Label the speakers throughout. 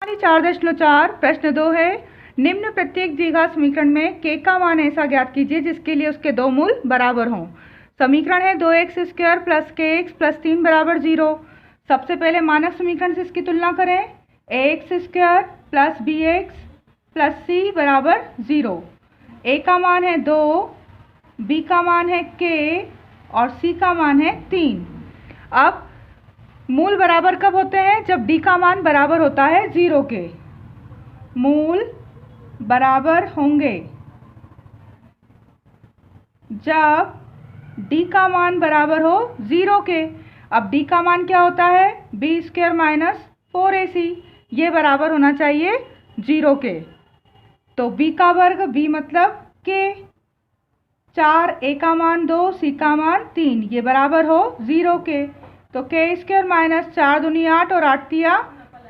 Speaker 1: 4.4 प्रश्न 2 है। निम्न प्रत्येक द्विघात समीकरण में k का मान ऐसा ज्ञात कीजिए जिसके लिए उसके दो मूल बराबर हों। समीकरण है 2x² प्लस kx प्लस 3 बराबर 0। सबसे पहले मानक समीकरण से इसकी तुलना करें। ax² plus bx plus c बराबर 0। a का मान है 2, b का मान है k और c का मान है 3। अब मूल बराबर कब होते हैं? जब d का मान बराबर होता है 0 के। मूल बराबर होंगे जब d का मान बराबर हो 0 के। अब d का मान क्या होता है? b² minus 4ac। ये बराबर होना चाहिए 0 के। तो b का वर्ग, b मतलब k, 4, a का मान 2, c का मान 3, ये बराबर हो 0 के। तो k² माइनस 4 दूनी 8 और 8 तिया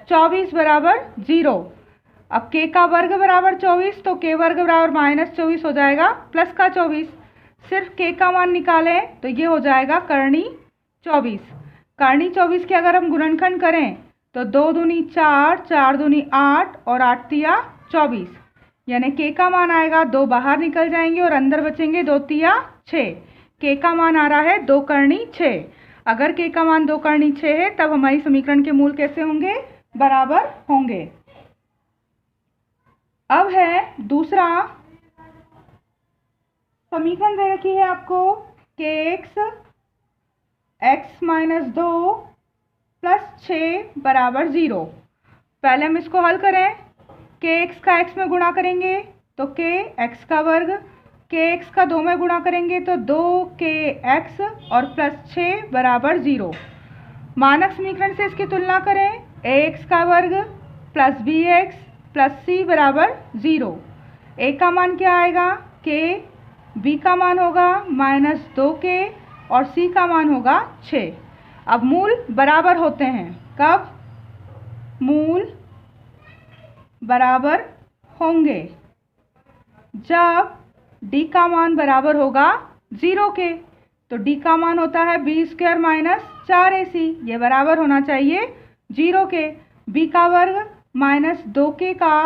Speaker 1: 24 बराबर 0। अब k का वर्ग बराबर 24, तो k वर्ग बराबर माइनस 24 हो जाएगा प्लस का 24। सिर्फ k का मान निकालें तो ये हो जाएगा करणी 24। करणी 24 के अगर हम गुणनखंड करें तो 2 दूनी 4, 4 दूनी 8 और 8 तिया 24, यानी k का मान आएगा 2 बाहर निकल जाएंगे और अंदर बचेंगे 2 तिया 6। k का मान आ रहा है 2 करणी 6। अगर k का मान 2 करणी 6 है तब हमारी समीकरण के मूल कैसे होंगे? बराबर होंगे। अब है दूसरा समीकरण दे रखी है आपको kx x माइनस 2 प्लस 6 बराबर 0। पहले हम इसको हल करें। kx का x में गुणा करेंगे तो k x का वर्ग, kx का 2 में गुणा करेंगे तो 2kx और प्लस 6 बराबर 0। मानक समीकरण से इसकी तुलना करें। ax का वर्ग प्लस bx प्लस c बराबर 0। a का मान क्या आएगा? k, b का मान होगा माइनस 2k और c का मान होगा 6। अब मूल बराबर होते हैं कब? मूल बराबर होंगे जब d का मान बराबर होगा 0 के। तो d का मान होता है b² माइनस 4ac, ये बराबर होना चाहिए 0 के। b का वर्ग माइनस 2k का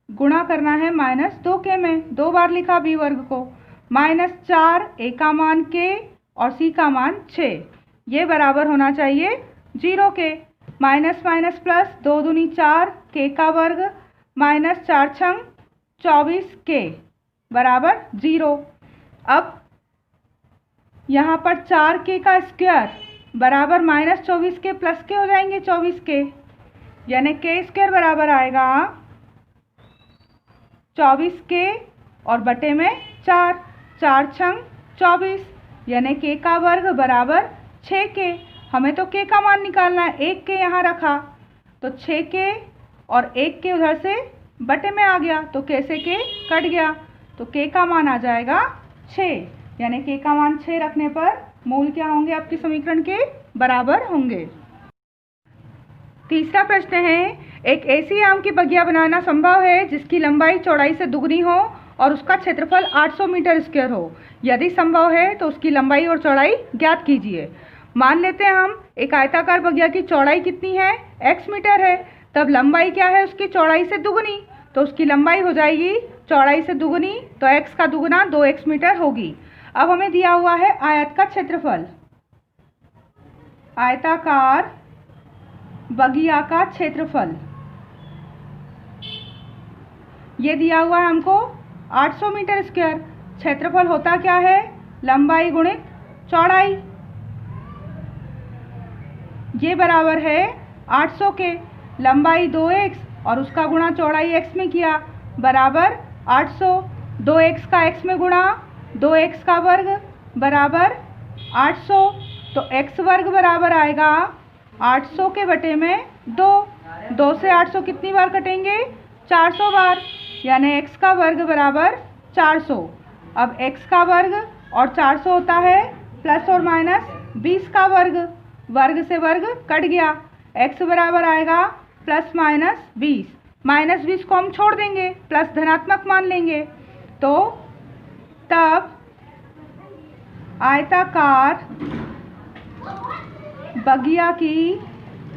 Speaker 1: गुणा करना है माइनस 2k में, 2 बार लिखा b वर्ग को, माइनस 4, a का मान k और c का मान 6, ये बराबर होना चाहिए 0 के। माइनस माइनस प्लस, 2 दूनी 4, k का वर्ग माइनस 4 छंग 24k बराबर 0। अब यहाँ पर 4k का स्क्वायर बराबर माइनस 24k प्लस के हो जाएंगे 24k, यानी k² बराबर आएगा 24k और बटे में 4, 4 छंग 24, यानी k का वर्ग बराबर 6k। हमें तो k का मान निकालना है, 1k यहाँ रखा तो 6k और 1k उधर से बटे में आ गया तो कैसे k कट गया, तो k का मान आ जाएगा 6, यानी k का मान 6 रखने पर मूल क्या होंगे आपके समीकरण के? बराबर होंगे। तीसरा प्रश्न है, एक ऐसी आम की बगिया बनाना संभव है जिसकी लंबाई चौड़ाई से दुगनी हो और उसका क्षेत्रफल 800 मीटर स्क्वायर हो। यदि संभव है तो उसकी लंबाई और चौड़ाई ज्ञात कीजिए। मान लेते हैं हम एक आयताकार बगिया की चौड़ाई कितनी है? x मीटर है, तब लंबाई क्या है उसकी? चौड़ाई से दुगनी, तो उसकी लंबाई हो जाएगी चौड़ाई से दुगनी, तो x का दुगना 2x मीटर होगी। अब हमें दिया हुआ है आयत का क्षेत्रफल, आयताकार बगिया का क्षेत्रफल ये दिया हुआ है हमको 800 मीटर स्क्वायर। क्षेत्रफल होता क्या है? लंबाई गुणित चौड़ाई, ये बराबर है 800 के। लंबाई 2x और उसका गुणा चौड़ाई x में किया बराबर 800, 2x का x में गुणा 2x का वर्ग बराबर 800, तो x वर्ग बराबर आएगा 800 के बटे में 2, 2 से 800 कितनी बार कटेंगे? 400 बार, यानी x का वर्ग बराबर 400। अब x का वर्ग और 400 होता है प्लस और माइनस 20 का वर्ग, वर्ग से वर्ग कट गया, x बराबर आएगा प्लस माइनस 20, माइनस 20 को हम छोड़ देंगे, प्लस धनात्मक मान लेंगे, तो तब आयताकार बगिया की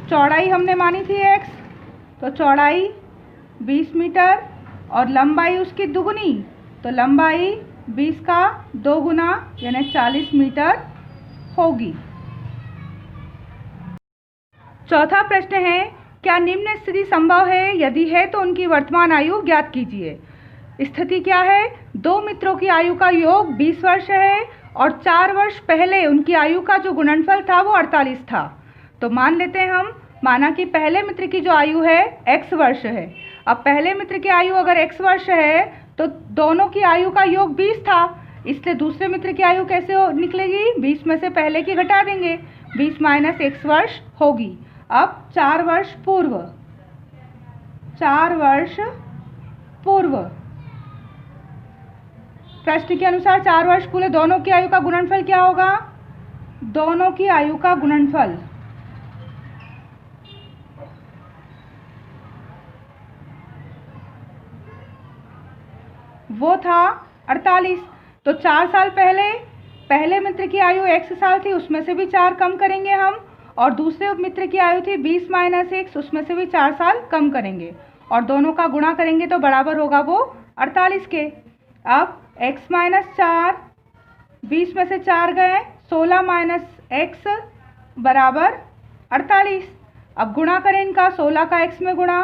Speaker 1: चौड़ाई हमने मानी थी x, तो चौड़ाई 20 मीटर और लंबाई उसकी दुगुनी, तो लंबाई 20 का 2 गुना यानी 40 मीटर होगी। चौथा प्रश्न है, क्या निम्न स्थिति संभव है? यदि है तो उनकी वर्तमान आयु ज्ञात कीजिए। स्थिति क्या है? दो मित्रों की आयु का योग 20 वर्ष है और 4 वर्ष पहले उनकी आयु का जो गुणनफल था वो 48 था। तो मान लेते हैं हम, माना कि पहले मित्र की जो आयु है x वर्ष है। अब पहले मित्र की आयु अगर x वर्ष है तो दोनों की आयु का योग 20 था, इसलिए दूसरे मित्र की आयु कैसे निकलेगी? 20 में से पहले की घटा देंगे, 20 माइनस x वर्ष होगी। अब 4 वर्ष पूर्व, 4 वर्ष पूर्व प्रश्न के अनुसार 4 वर्ष पूर्व दोनों की आयु का गुणनफल क्या होगा? दोनों की आयु का गुणनफल वो था 48। तो 4 साल पहले मित्र की आयु x साल थी, उसमें से भी 4 कम करेंगे हम, और दूसरे मित्र की आयु थी 20 माइनस x, उसमें से भी 4 साल कम करेंगे और दोनों का गुणा करेंगे तो बराबर होगा वो 48 के। अब x माइनस 4, 20 में से 4 गए, 16 माइनस x बराबर 48। अब गुणा करें इनका, 16 का x में गुणा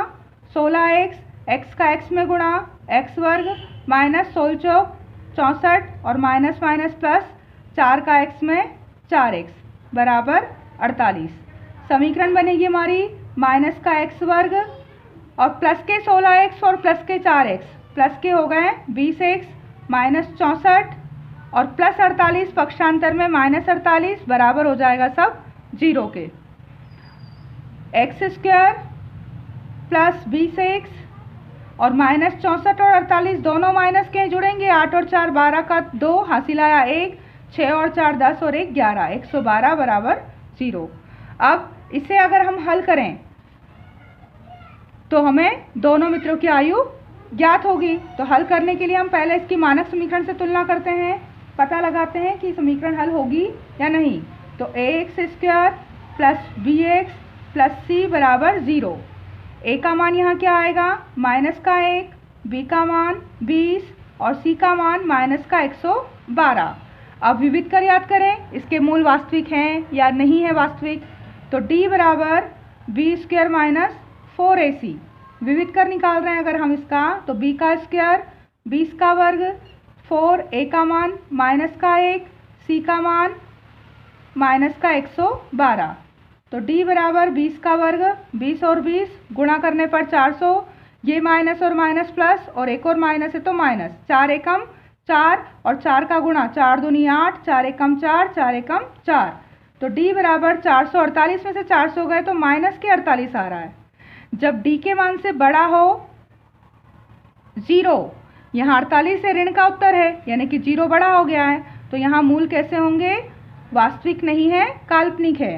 Speaker 1: 16x, x का x में गुणा x वर्ग माइनस 16 चौक 64 और माइनस माइनस प्लस 4 का x में 4x बराबर 48। समीकरण बनेगी हमारी माइनस का x वर्ग और प्लस के 16x और प्लस के 4x, प्लस के हो गए 20x माइनस 64 और प्लस 48 पक्षांतर में माइनस 48 बराबर हो जाएगा सब 0 के। एक्स स्क्वायर प्लस 20x और माइनस 64 और 48 दोनों माइनस के जुड़ेंगे, 8 और 4 12 का 2 हासिल आया 1, 6 और 4 10 और 1 11, 112 बराबर 0। अब इसे अगर हम हल करें तो हमें दोनों मित्रों की आयु ज्ञात होगी। तो हल करने के लिए हम पहले इसकी मानक समीकरण से तुलना करते हैं, पता लगाते हैं कि समीकरण हल होगी या नहीं। तो ax square plus bx plus c बराबर 0। a का मान यहाँ क्या आएगा? माइनस का 1, b का मान 20 और c का मान माइनस का 112। अब विविध कर याद करें, इसके मूल वास्तविक हैं या नहीं है वास्तविक। तो d बराबर b स्क्वायर माइनस 4ac। विविध कर निकाल रहे हैं अगर हम इसका, तो b का स्क्वायर 20 का वर्ग 4, a का मान माइनस का 1, c का मान माइनस का 112। तो d बराबर 20 का वर्ग 20 और 20 गुणा करने पर 400, ये माइनस और माइनस प्लस और एक और माइनस है तो माइनस, 4 एकम 4 और 4 का गुणा 4 दूनी 8, 4 एकम 4, 4 एकम 4। तो d बराबर 448 में से 400 गए तो माइनस के 48 आ रहा है। जब d के मान से बड़ा हो 0, यहाँ 48 से ऋण का उत्तर है यानी कि 0 बड़ा हो गया है, तो यहाँ मूल कैसे होंगे? वास्तविक नहीं है, काल्पनिक है।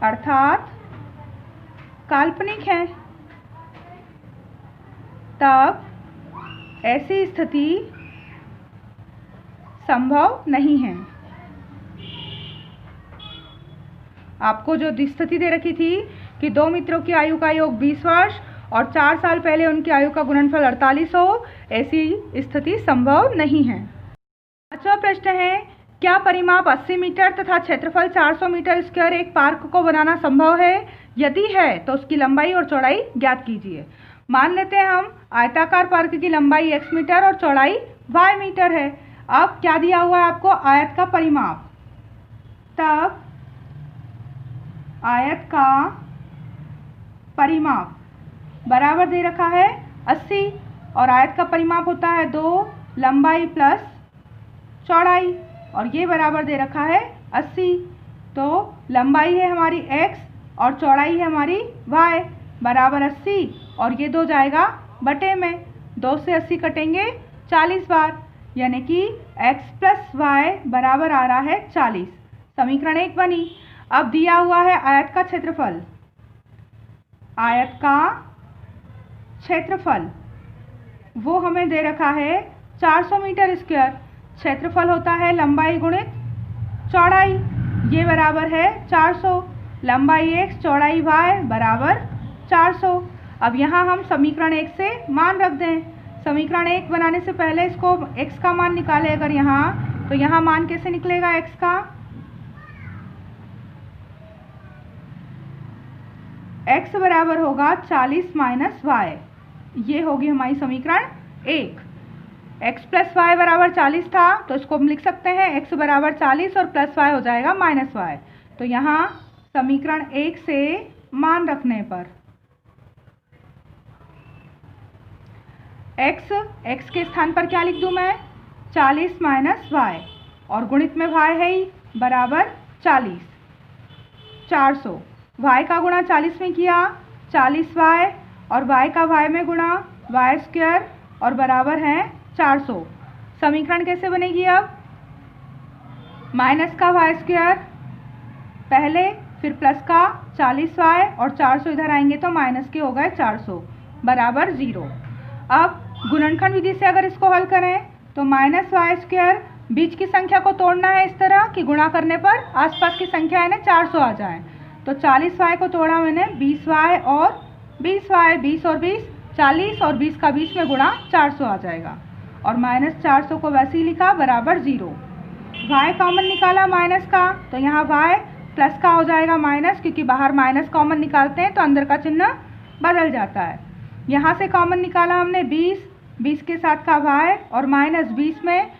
Speaker 1: अर्थात काल्पनिक है। तब ऐसी स्थिति संभव नहीं है। आपको जो स्थिति दे रखी थी कि दो मित्रों की आयु का योग 20 वर्ष और 4 साल पहले उनकी आयु का गुणनफल 48 हो, ऐसी स्थिति संभव नहीं है। पांचवा प्रश्न है, क्या परिमाप 80 मीटर तथा क्षेत्रफल 400 मीटर स्क्वायर एक पार्क को बनाना संभव है? यदि है तो उसकी लंबाई और चौड़ाई ज्ञात कीजिए। मान लेते हैं हम आयताकार पार्क की लंबाई x मीटर और चौड़ाई y मीटर है। अब क्या दिया हुआ है आपको? आयत का परिमाप। तब आयत का परिमाप बराबर दे रखा है 80 और आयत का परिमाप होता है 2 लंबाई प्लस चौड़ाई और ये बराबर दे रखा है 80। तो लंबाई है हमारी x और चौड़ाई है हमारी y बराबर 80 और ये 2 जाएगा बटे में, 2 से 80 कटेंगे 40 बार यानी कि x प्लस y बराबर आ रहा है 40। समीकरण 1 बनी। अब दिया हुआ है आयत का क्षेत्रफल। आयत का क्षेत्रफल वो हमें दे रखा है 400 मीटर स्क्वायर। क्षेत्रफल होता है लंबाई गुणित चौड़ाई, ये बराबर है 400। लंबाई x चौड़ाई y बराबर 400। अब यहाँ हम समीकरण 1 से मान रख दें। समीकरण 1 बनाने से पहले इसको x का मान निकाले अगर यहाँ, तो यहाँ मान कैसे निकलेगा x का? x बराबर होगा 40 माइनस y। ये होगी हमारी समीकरण 1। x प्लस वाई बराबर 40 था, तो इसको हम लिख सकते हैं x बराबर 40 और प्लस y हो जाएगा माइनस y। तो यहाँ समीकरण 1 से मान रखने पर x के स्थान पर क्या लिख दूँ मैं? 40 माइनस y, और गुणित में y है ही बराबर 40, 400। y का गुणा 40 में किया 40y, और y का y में गुणा y स्क्वायर, और बराबर है 400। समीकरण कैसे बनेगी अब? माइनस का y स्क्वायर पहले, फिर प्लस का 40y, और 400 इधर आएंगे तो माइनस के हो गए 400 बराबर 0। अब गुणनखंड विधि से अगर इसको हल करें तो माइनस वाई स्क्वायर, बीच की संख्या को तोड़ना है इस तरह कि गुणा करने पर आसपास की संख्या है ना 400 आ जाए। तो 40y को तोड़ा मैंने 20y और 20y, 20 और 20 40, और 20 का 20 में गुणा 400 आ जाएगा, और माइनस 400 को वैसे ही लिखा बराबर 0। y कॉमन निकाला माइनस का, तो यहाँ y प्लस का हो जाएगा माइनस, क्योंकि बाहर माइनस कॉमन निकालते हैं तो अंदर का चिन्ह बदल जाता है। यहाँ से कॉमन निकाला हमने 20 के साथ का y, और माइनस 20 में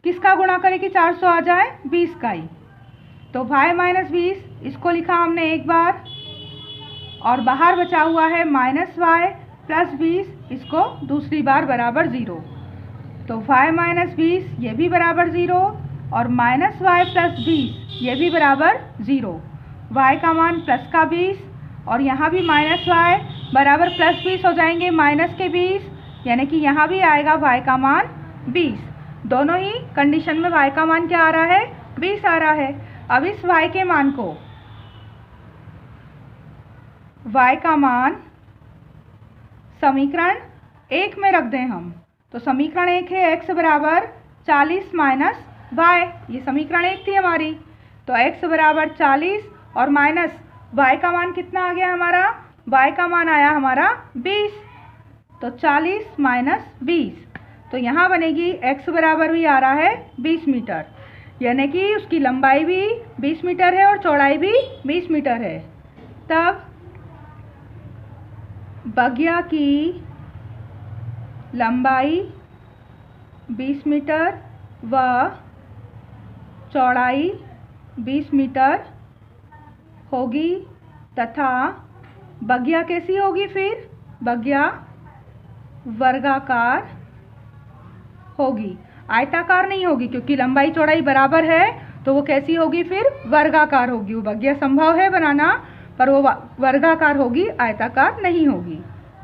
Speaker 1: किसका गुणा करें कि 400 आ जाए? 20 का ही। तो y माइनस 20 इसको लिखा हमने एक बार, और बाहर बचा हुआ है माइनस y प्लस 20, इसको दूसरी बार बराबर 0। तो y माइनस 20 ये भी बराबर 0, और माइनस y प्लस 20 ये भी बराबर 0। y का मान प्लस का 20, और यहाँ भी माइनस y बराबर प्लस 20 हो जाएंगे माइनस के 20, यानी कि यहाँ भी आएगा y का मान 20। दोनों ही कंडीशन में y का मान क्या आ रहा है? 20 आ रहा है। अब इस y के मान को, y का मान समीकरण 1 में रख दें हम, तो समीकरण 1 है x बराबर 40 माइनस y, ये समीकरण 1 थी हमारी। तो x बराबर 40 और माइनस y का मान कितना आ गया हमारा? y का मान आया हमारा 20, तो 40 माइनस 20, तो यहाँ बनेगी x बराबर भी आ रहा है 20 मीटर, यानी कि उसकी लंबाई भी 20 मीटर है और चौड़ाई भी 20 मीटर है। तब बगिया की लंबाई 20 मीटर व चौड़ाई 20 मीटर होगी, तथा बगिया कैसी होगी? फिर बगिया वर्गाकार होगी, आयताकार नहीं होगी, क्योंकि लंबाई चौड़ाई बराबर है तो वो कैसी होगी? फिर वर्गाकार होगी। वो बगिया संभव है बनाना, पर वो वर्गाकार होगी, आयताकार नहीं होगी।